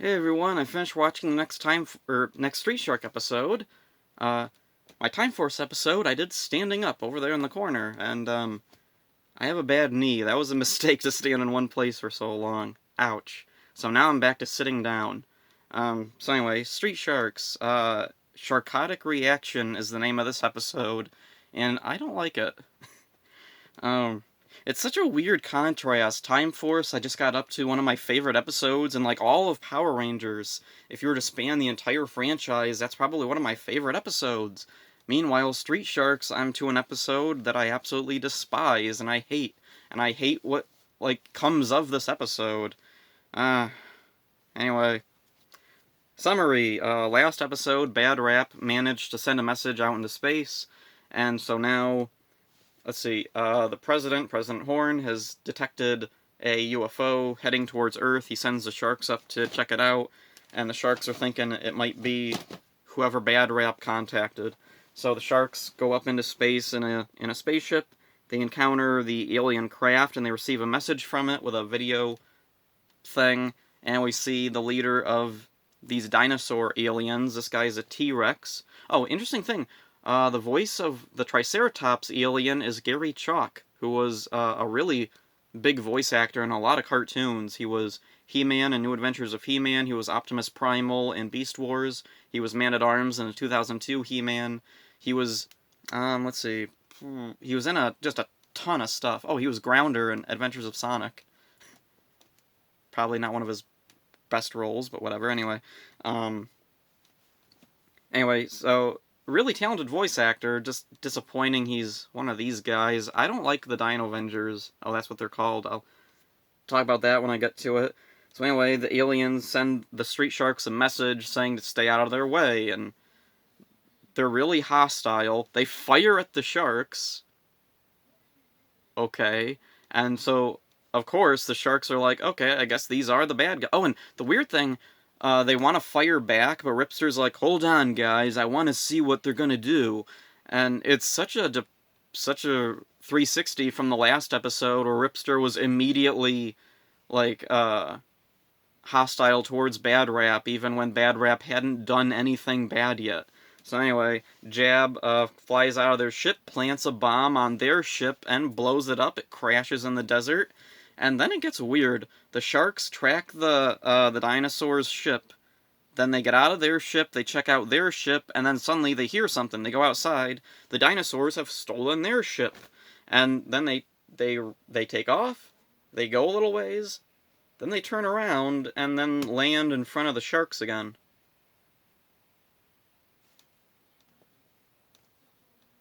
Hey everyone, I finished watching the next Street Shark episode. Uh, my Time Force episode, I did standing up over there in the corner, and I have a bad knee. That was a mistake to stand in one place for so long. Ouch. So now I'm back to sitting down. So anyway, Street Sharks. Sharkotic Reaction is the name of this episode, and I don't like it. Um, it's such a weird contrast. Time Force, I just got up to one of my favorite episodes, and like all of Power Rangers, if you were to span the entire franchise, that's probably one of my favorite episodes. Meanwhile, Street Sharks, I'm to an episode that I absolutely despise and I hate what like comes of this episode. Uh, anyway, summary. Last episode, Bad Rap managed to send a message out into space, and so now let's see, President Horn, has detected a UFO heading towards Earth. He sends the sharks up to check it out, and the sharks are thinking it might be whoever Bad Rap contacted. So the sharks go up into space in a spaceship. They encounter the alien craft, and they receive a message from it with a video thing. And we see the leader of these dinosaur aliens. This guy is a T-Rex. Oh, interesting thing. The voice of the Triceratops alien is Gary Chalk, who was a really big voice actor in a lot of cartoons. He was He-Man in New Adventures of He-Man. He was Optimus Primal in Beast Wars. He was Man-at-Arms in the 2002 He-Man. He was, let's see, he was in just a ton of stuff. Oh, he was Grounder in Adventures of Sonic. Probably not one of his best roles, but whatever. Um, so really talented voice actor. Just disappointing. He's one of these guys. I don't like the Dino Avengers. Oh, that's what they're called. I'll talk about that when I get to it. So anyway, the aliens send the Street Sharks a message saying to stay out of their way, and they're really hostile. They fire at the sharks. Okay, and so of course the sharks are like, okay, I guess these are the bad guys. Oh, and the weird thing, they want to fire back, but Ripster's like, hold on, guys, I want to see what they're gonna do, and it's such a 360 from the last episode where Ripster was immediately like hostile towards Bad Rap, even when Bad Rap hadn't done anything bad yet. So anyway, Jab flies out of their ship, plants a bomb on their ship, and blows it up. It crashes in the desert, and then it gets weird. The sharks track the dinosaur's ship. Then they get out of their ship, they check out their ship, and then suddenly they hear something. They go outside. The dinosaurs have stolen their ship, and then they take off. They go a little ways. Then they turn around and then land in front of the sharks again.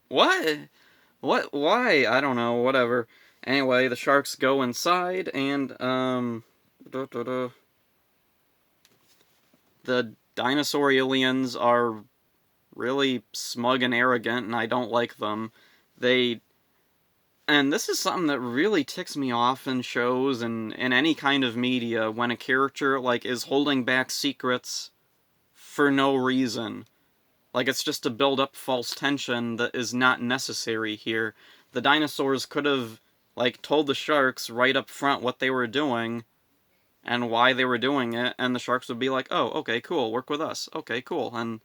What? What? Why? I don't know. Whatever. Anyway, the sharks go inside, and the dinosaur aliens are really smug and arrogant, and I don't like them. They And this is something that really ticks me off in shows and in any kind of media when a character like is holding back secrets for no reason. Like it's just to build up false tension that is not necessary here. The dinosaurs could have like told the sharks right up front what they were doing and why they were doing it, and the sharks would be like, "Oh, okay, cool, work with us. Okay, cool." And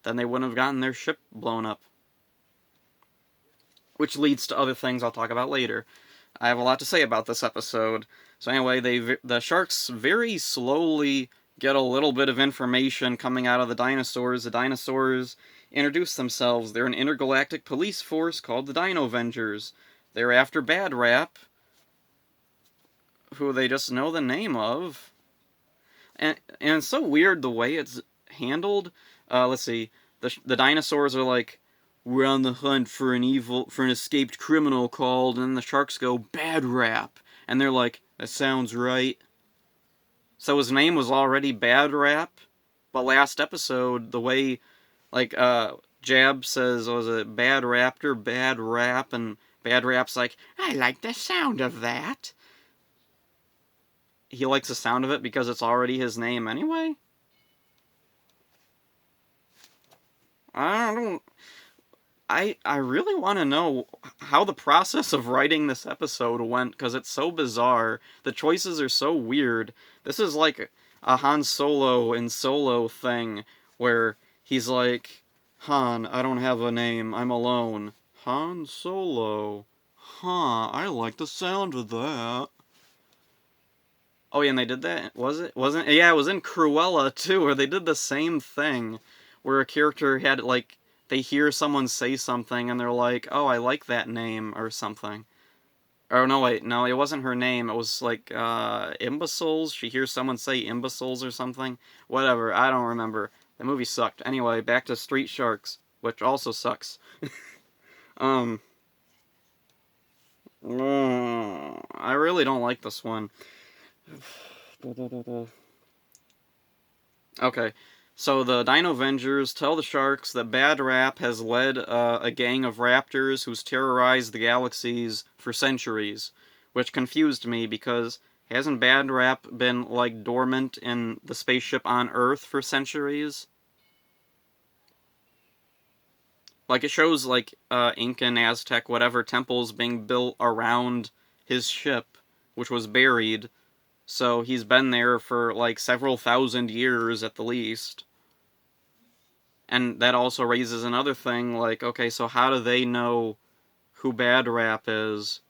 then they wouldn't have gotten their ship blown up. Which leads to other things I'll talk about later. I have a lot to say about this episode. So anyway, the sharks very slowly get a little bit of information coming out of the dinosaurs. The dinosaurs introduce themselves. They're an intergalactic police force called the Dino Avengers. They're after Bad Rap, who they just know the name of. And it's so weird the way it's handled. Let's see. The dinosaurs are like, we're on the hunt for an escaped criminal called, and then the sharks go, Bad Rap. And they're like, that sounds right. So his name was already Bad Rap, but last episode, the way, like, Jab says, was it Bad Raptor, Bad Rap, and Bad Rap's like, I like the sound of that. He likes the sound of it because it's already his name anyway? I don't I really want to know how the process of writing this episode went, because it's so bizarre. The choices are so weird. This is like a Han Solo in Solo thing where he's like, Han, I don't have a name, I'm alone. Han Solo. Huh, I like the sound of that. Oh yeah, and they did that? Was it? Wasn't? Yeah, it was in Cruella too, where they did the same thing, where a character had like they hear someone say something and they're like, "Oh, I like that name" or something. Oh no, wait, no, it wasn't her name. It was like imbeciles. She hears someone say imbeciles or something. Whatever, I don't remember. The movie sucked. Anyway, back to Street Sharks, which also sucks. Um, I really don't like this one. Okay, so the Dino Avengers tell the Sharks that Bad Rap has led a gang of raptors who's terrorized the galaxies for centuries, which confused me because hasn't Bad Rap been, like, dormant in the spaceship on Earth for centuries? Like, it shows, like, Incan, Aztec, whatever temples being built around his ship, which was buried, so he's been there for, like, several thousand years at the least. And that also raises another thing, like, okay, so how do they know who Bad Rap is?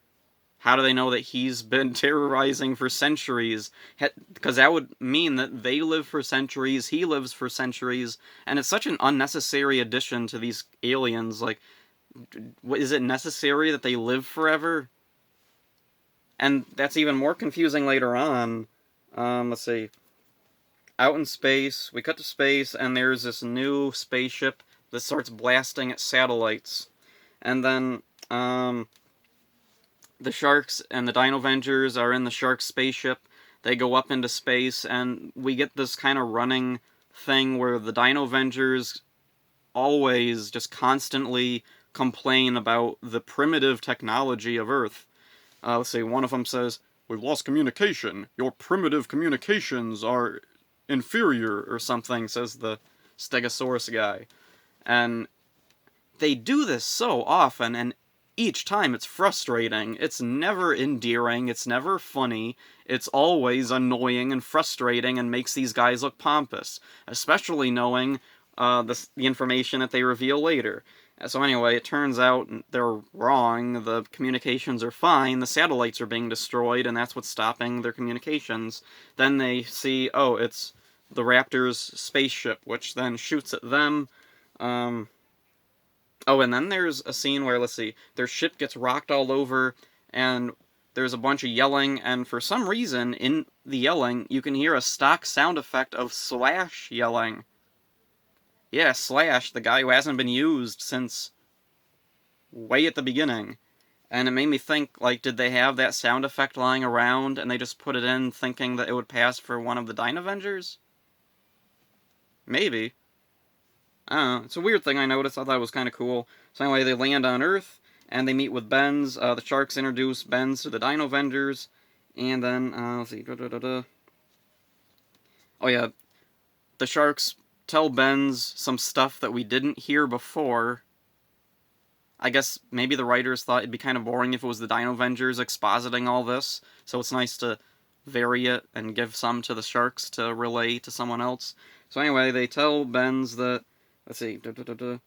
How do they know that he's been terrorizing for centuries? Because that would mean that they live for centuries, he lives for centuries, and it's such an unnecessary addition to these aliens. Like, is it necessary that they live forever? And that's even more confusing later on. Let's see. Out in space, we cut to space, and there's this new spaceship that starts blasting at satellites. And then, the Sharks and the Dino Avengers are in the Shark spaceship. They go up into space, and we get this kind of running thing where the Dino Avengers always just constantly complain about the primitive technology of Earth. Let's see, one of them says, "We've lost communication. Your primitive communications are inferior," or something, says the Stegosaurus guy. And they do this so often, and each time it's frustrating. It's never endearing, it's never funny, it's always annoying and frustrating and makes these guys look pompous, especially knowing the information that they reveal later. So anyway, it turns out they're wrong, the communications are fine, the satellites are being destroyed, and that's what's stopping their communications. Then they see, oh, it's the Raptor's spaceship, which then shoots at them. Oh, and then there's a scene where, let's see, their ship gets rocked all over, and there's a bunch of yelling, and for some reason, in the yelling, you can hear a stock sound effect of Slash yelling. Yeah, Slash, the guy who hasn't been used since way at the beginning. And it made me think, like, did they have that sound effect lying around, and they just put it in thinking that it would pass for one of the Dino Avengers? Maybe. I don't know. It's a weird thing I noticed. I thought it was kind of cool. So anyway, they land on Earth, and they meet with Benz. The Sharks introduce Benz to the Dino Avengers, and then, let's see, oh yeah, the Sharks tell Benz some stuff that we didn't hear before. I guess maybe the writers thought it'd be kind of boring if it was the Dino Avengers expositing all this, so it's nice to vary it and give some to the Sharks to relay to someone else. So anyway, they tell Benz that, let's see, oh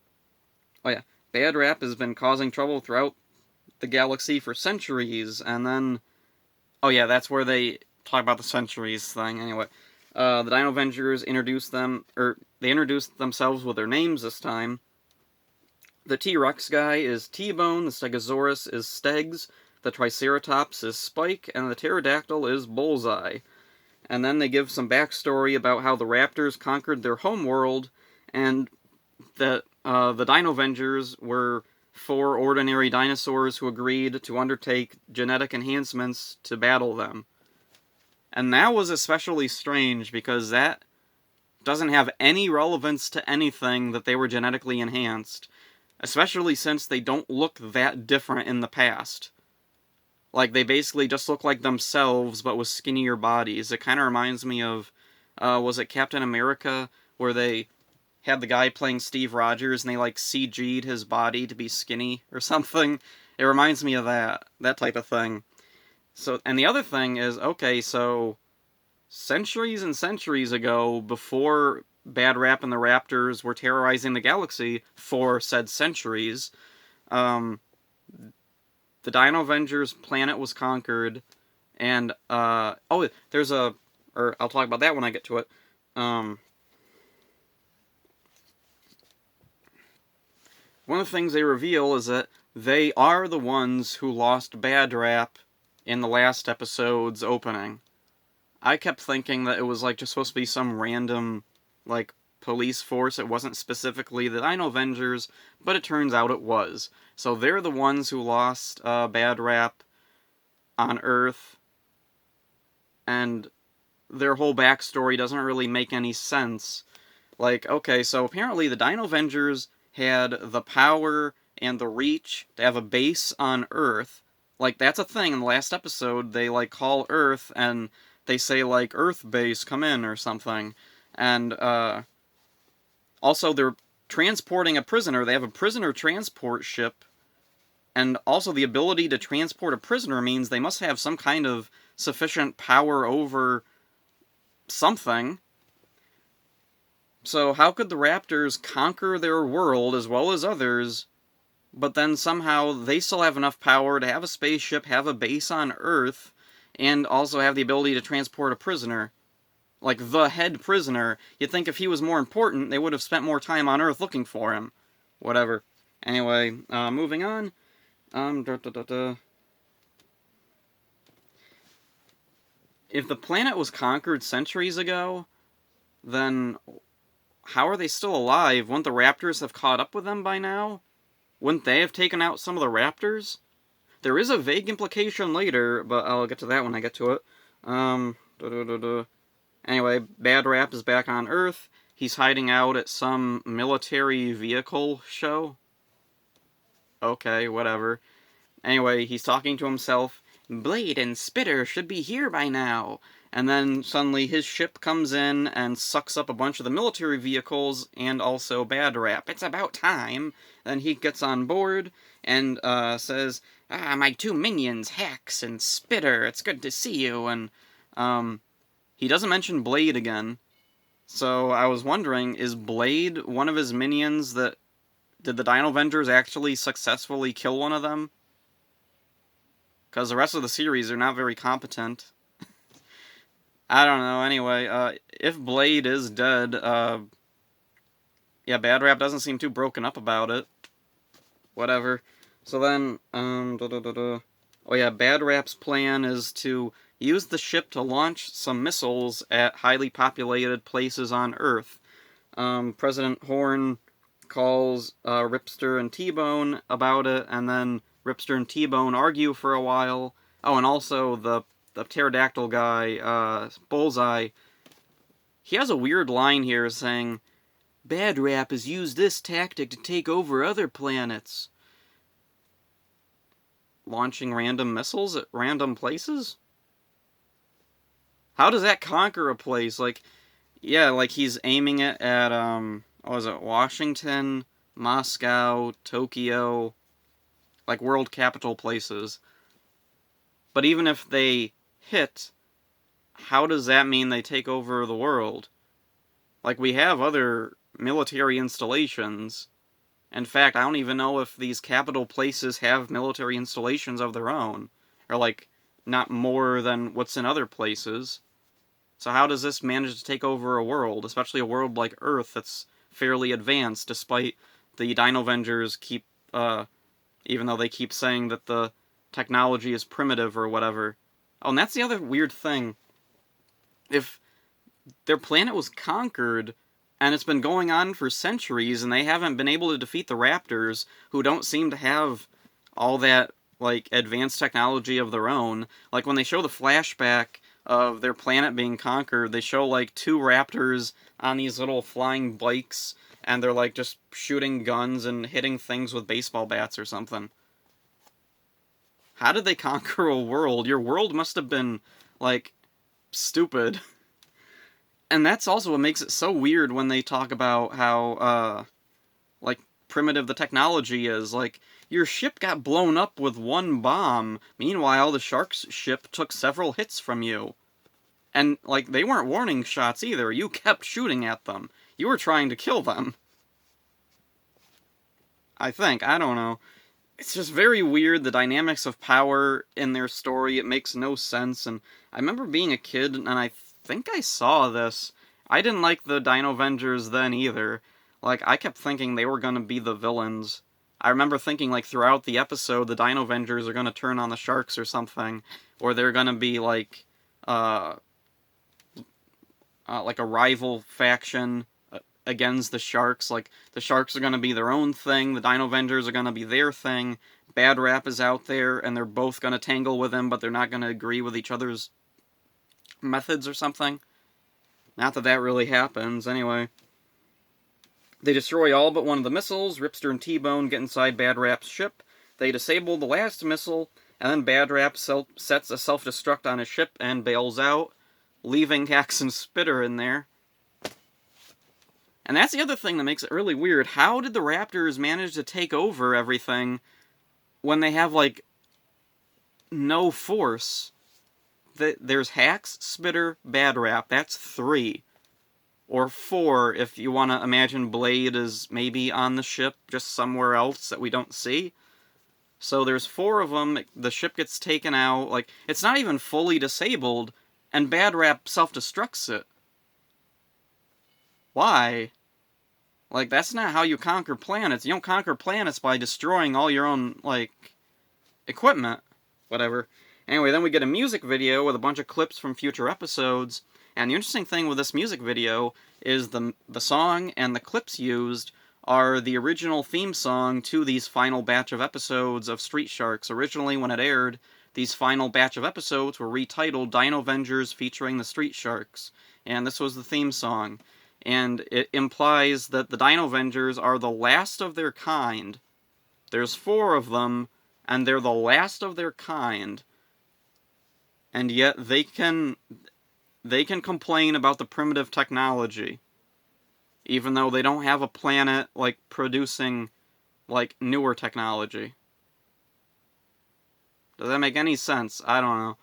yeah, Bad Rap has been causing trouble throughout the galaxy for centuries, and then, oh yeah, that's where they talk about the centuries thing. Anyway, the Dino Avengers introduce them, or they introduce themselves with their names this time. The T-Rex guy is T-Bone, the Stegosaurus is Stegs, the Triceratops is Spike, and the Pterodactyl is Bullseye. And then they give some backstory about how the Raptors conquered their homeworld, and that the Dino Avengers were 4 ordinary dinosaurs who agreed to undertake genetic enhancements to battle them. And that was especially strange because that doesn't have any relevance to anything that they were genetically enhanced, especially since they don't look that different in the past. Like, they basically just look like themselves, but with skinnier bodies. It kind of reminds me of, was it Captain America, where they had the guy playing Steve Rogers, and they, like, CG'd his body to be skinny or something? It reminds me of that type of thing. So, and the other thing is, okay, so centuries and centuries ago, before Bad Rap and the Raptors were terrorizing the galaxy for said centuries, um, the Dino Avengers planet was conquered, and, there's or I'll talk about that when I get to it. One of the things they reveal is that they are the ones who lost Bad Rap in the last episode's opening. I kept thinking that it was, like, just supposed to be some random, like, police force. It wasn't specifically the Dino Avengers, but it turns out it was. So they're the ones who lost Bad Rap on Earth, and their whole backstory doesn't really make any sense. Like, okay, so apparently the Dino Avengers had the power and the reach to have a base on Earth. Like, that's a thing. In the last episode, they, like, call Earth, and they say, like, Earth base, come in, or something. And, also, they're transporting a prisoner. They have a prisoner transport ship, and also the ability to transport a prisoner means they must have some kind of sufficient power over something. So how could the Raptors conquer their world as well as others, but then somehow they still have enough power to have a spaceship, have a base on Earth, and also have the ability to transport a prisoner? Like, the head prisoner. You'd think if he was more important, they would have spent more time on Earth looking for him. Whatever. Anyway, moving on. If the planet was conquered centuries ago, then how are they still alive? Wouldn't the Raptors have caught up with them by now? Wouldn't they have taken out some of the Raptors? There is a vague implication later, but I'll get to that when I get to it. Anyway, Bad Rap is back on Earth. He's hiding out at some military vehicle show. Okay, whatever. Anyway, he's talking to himself. Blade and Spitter should be here by now. And then suddenly his ship comes in and sucks up a bunch of the military vehicles and also Bad Rap. It's about time. Then he gets on board and says, my two minions, Hax and Spitter, it's good to see you. And he doesn't mention Blade again. So I was wondering, is Blade one of his minions that... Did the Dino Avengers actually successfully kill one of them? Because the rest of the series are not very competent. I don't know, anyway, if Blade is dead, yeah, Bad Rap doesn't seem too broken up about it. Whatever. So then, oh yeah, Bad Rap's plan is to use the ship to launch some missiles at highly populated places on Earth. President Horn calls Ripster and T-Bone about it, and then Ripster and T-Bone argue for a while. Oh, and also the pterodactyl guy, Bullseye, he has a weird line here saying, Bad Rap has used this tactic to take over other planets. Launching random missiles at random places? How does that conquer a place? Like, yeah, like he's aiming it at, what was it, Washington, Moscow, Tokyo, like world capital places. But even if they hit, how does that mean they take over the world? Like, we have other military installations. In fact, I don't even know if these capital places have military installations of their own. Or, like, not more than what's in other places. So how does this manage to take over a world, especially a world like Earth that's fairly advanced, despite the Dino Avengers keep, even though they keep saying that the technology is primitive or whatever. Oh, and that's the other weird thing. If their planet was conquered, and it's been going on for centuries, and they haven't been able to defeat the Raptors, who don't seem to have all that, like, advanced technology of their own. Like, when they show the flashback of their planet being conquered, they show, like, two Raptors on these little flying bikes, and they're, like, just shooting guns and hitting things with baseball bats or something. How did they conquer a world? Your world must have been, like, stupid. And that's also what makes it so weird when they talk about how, like, primitive the technology is. Like, your ship got blown up with one bomb. Meanwhile, the Shark's ship took several hits from you. And, like, they weren't warning shots either. You kept shooting at them. You were trying to kill them. I think. I don't know. It's just very weird, the dynamics of power in their story. It makes no sense. And I remember being a kid, and I think I saw this. I didn't like the Dino Avengers then either. Like, I kept thinking they were gonna be the villains. I remember thinking, like, throughout the episode, the Dino Avengers are gonna turn on the Sharks or something. Or they're gonna be, uh, like a rival faction against the Sharks. Like, the Sharks are going to be their own thing, the Dino Avengers are going to be their thing, Bad Rap is out there, and they're both going to tangle with him, but they're not going to agree with each other's methods or something. Not that that really happens, anyway. They destroy all but one of the missiles, Ripster and T-Bone get inside Bad Rap's ship, they disable the last missile, and then Bad Rap sets a self-destruct on his ship and bails out, leaving Hax and Spitter in there. And that's the other thing that makes it really weird. How did the Raptors manage to take over everything when they have, like, no force? There's Hax, Spitter, Bad Rap. That's 3. Or 4 if you want to imagine Blade is maybe on the ship, just somewhere else that we don't see. So there's 4 of them, the ship gets taken out, like, it's not even fully disabled, and Bad Rap self-destructs it. Why? Like, that's not how you conquer planets. You don't conquer planets by destroying all your own, like, equipment. Whatever. Anyway, then we get a music video with a bunch of clips from future episodes, and the interesting thing with this music video is the song and the clips used are the original theme song to these final batch of episodes of Street Sharks. Originally, when it aired, these final batch of episodes were retitled Dino Avengers featuring the Street Sharks, and this was the theme song. And it implies that the Dino Avengers are the last of their kind. There's 4 of them, and they're the last of their kind. And yet they can complain about the primitive technology, even though they don't have a planet, like, producing, like, newer technology. Does that make any sense? I don't know.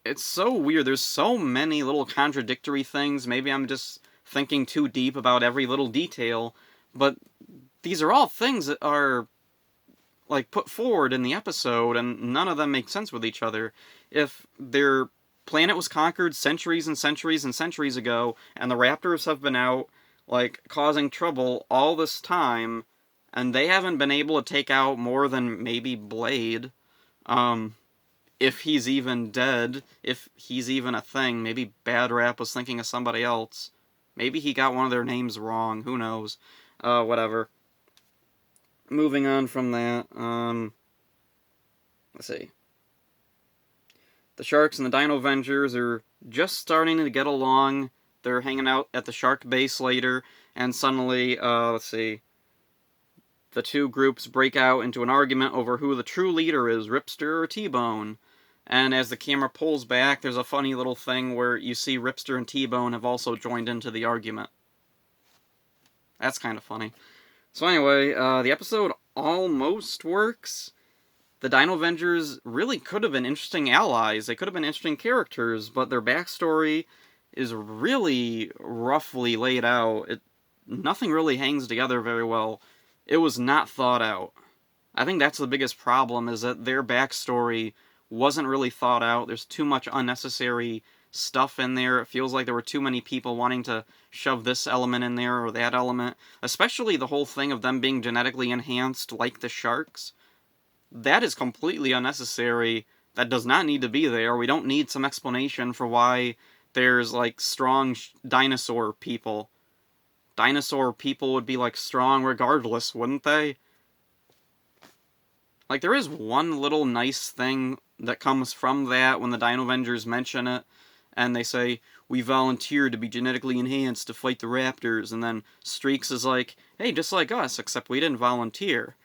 It's so weird. There's so many little contradictory things. Maybe I'm just thinking too deep about every little detail, but these are all things that are, like, put forward in the episode, and none of them make sense with each other. If their planet was conquered centuries and centuries and centuries ago, and the Raptors have been out, like, causing trouble all this time, and they haven't been able to take out more than maybe Blade, if he's even dead, if he's even a thing. Maybe Bad Rap was thinking of somebody else. Maybe he got one of their names wrong, who knows. Whatever. Moving on from that, let's see. The Sharks and the Dino Avengers are just starting to get along. They're hanging out at the Shark base later, and suddenly, let's see, the 2 groups break out into an argument over who the true leader is, Ripster or T-Bone. And as the camera pulls back, there's a funny little thing where you see Ripster and T-Bone have also joined into the argument. That's kind of funny. So anyway, the episode almost works. The Dino Avengers really could have been interesting allies. They could have been interesting characters, but their backstory is really roughly laid out. Nothing really hangs together very well. It was not thought out. I think that's the biggest problem, is that their backstory wasn't really thought out. There's too much unnecessary stuff in there. It feels like there were too many people wanting to shove this element in there or that element. Especially the whole thing of them being genetically enhanced like the Sharks. That is completely unnecessary. That does not need to be there. We don't need some explanation for why there's, like, strong dinosaur people. Dinosaur people would be, like, strong regardless, wouldn't they? Like, there is one little nice thing that comes from that when the Dino Avengers mention it, and they say, we volunteered to be genetically enhanced to fight the Raptors, and then Streaks is like, hey, just like us, except we didn't volunteer.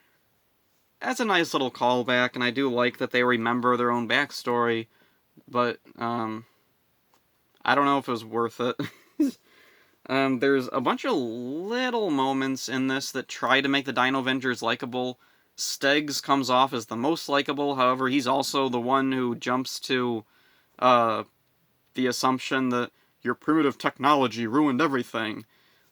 That's a nice little callback, and I do like that they remember their own backstory, but, I don't know if it was worth it. There's a bunch of little moments in this that try to make the Dino Avengers likable. Steggs comes off as the most likable, however, he's also the one who jumps to, the assumption that your primitive technology ruined everything.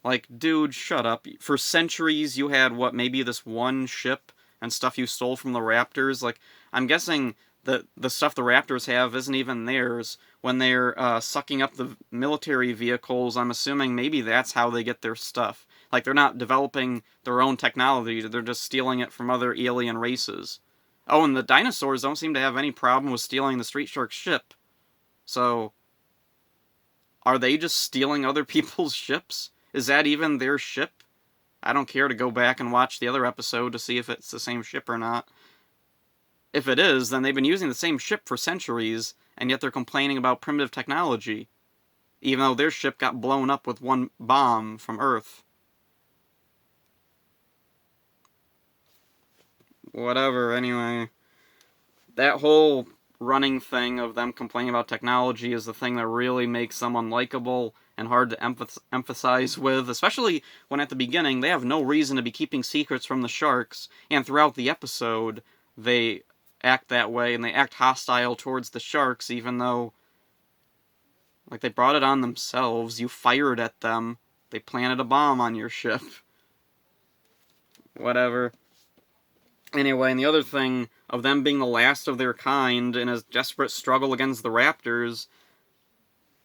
Like, dude, shut up. For centuries, you had, what, maybe this one ship and stuff you stole from the Raptors? Like, I'm guessing that the stuff the Raptors have isn't even theirs. When they're sucking up the military vehicles, I'm assuming maybe that's how they get their stuff. Like, they're not developing their own technology, they're just stealing it from other alien races. Oh, and the dinosaurs don't seem to have any problem with stealing the Street Shark ship. So, are they just stealing other people's ships? Is that even their ship? I don't care to go back and watch the other episode to see if it's the same ship or not. If it is, then they've been using the same ship for centuries, and yet they're complaining about primitive technology, even though their ship got blown up with one bomb from Earth. Whatever, anyway. That whole running thing of them complaining about technology is the thing that really makes them unlikable and hard to emphasize with, especially when at the beginning they have no reason to be keeping secrets from the sharks, and throughout the episode they act that way, and they act hostile towards the sharks, even though, like, they brought it on themselves. You fired at them. They planted a bomb on your ship. Whatever. Anyway, and the other thing of them being the last of their kind in a desperate struggle against the Raptors,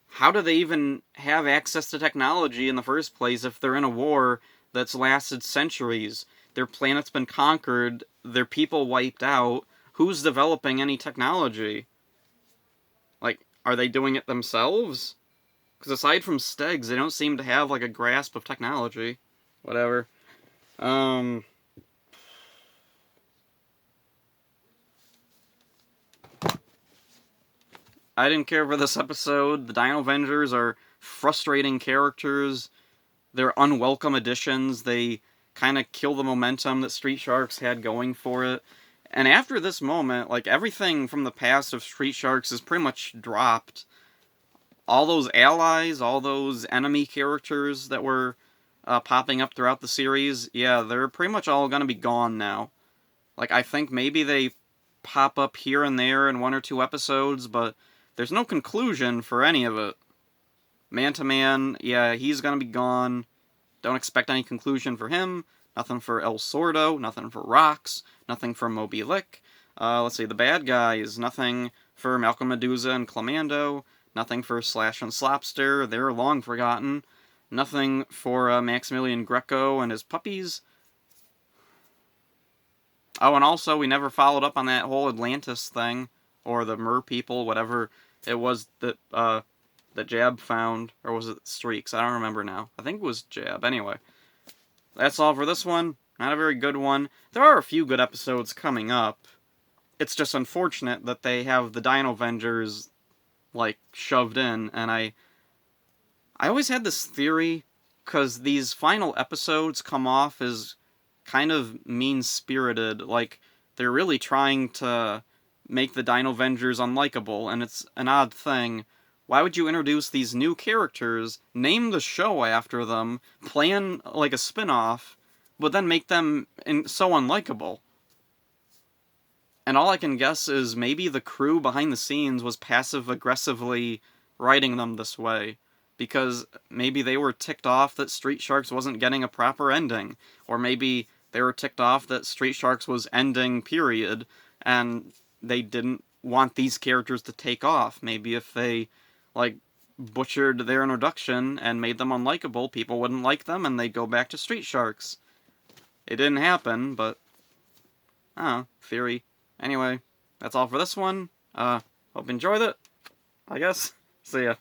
how do they even have access to technology in the first place if they're in a war that's lasted centuries? Their planet's been conquered, their people wiped out. Who's developing any technology? Like, are they doing it themselves? Because aside from Stegs, they don't seem to have, like, a grasp of technology. Whatever. I didn't care for this episode. The Dino Avengers are frustrating characters. They're unwelcome additions. They kind of kill the momentum that Street Sharks had going for it. And after this moment, like, everything from the past of Street Sharks is pretty much dropped. All those allies, all those enemy characters that were popping up throughout the series, yeah, they're pretty much all gonna be gone now. Like, I think maybe they pop up here and there in one or two episodes, but there's no conclusion for any of it. Man-to-Man, yeah, he's gonna be gone. Don't expect any conclusion for him. Nothing for El Sordo, nothing for Rox, nothing for Moby Lick. Let's see, the bad guys, nothing for Malcolm Medusa and Clamando, nothing for Slash and Slopster, they're long forgotten. Nothing for Maximilian Greco and his puppies. Oh, and also, we never followed up on that whole Atlantis thing, or the Mer people, whatever it was that Jab found, or was it Streaks? I don't remember now. I think it was Jab. Anyway, that's all for this one. Not a very good one. There are a few good episodes coming up. It's just unfortunate that they have the Dino Avengers, like, shoved in, and I always had this theory, because these final episodes come off as kind of mean-spirited, like, they're really trying to make the Dino Avengers unlikable, and it's an odd thing. Why would you introduce these new characters, name the show after them, plan, like, a spin-off, but then make them so unlikable? And all I can guess is maybe the crew behind the scenes was passive-aggressively writing them this way, because maybe they were ticked off that Street Sharks wasn't getting a proper ending, or maybe they were ticked off that Street Sharks was ending, period, and they didn't want these characters to take off. Maybe if they, like, butchered their introduction and made them unlikable, people wouldn't like them and they'd go back to Street Sharks. It didn't happen, but, I don't know, theory. Anyway, that's all for this one. Hope you enjoyed it, I guess. See ya.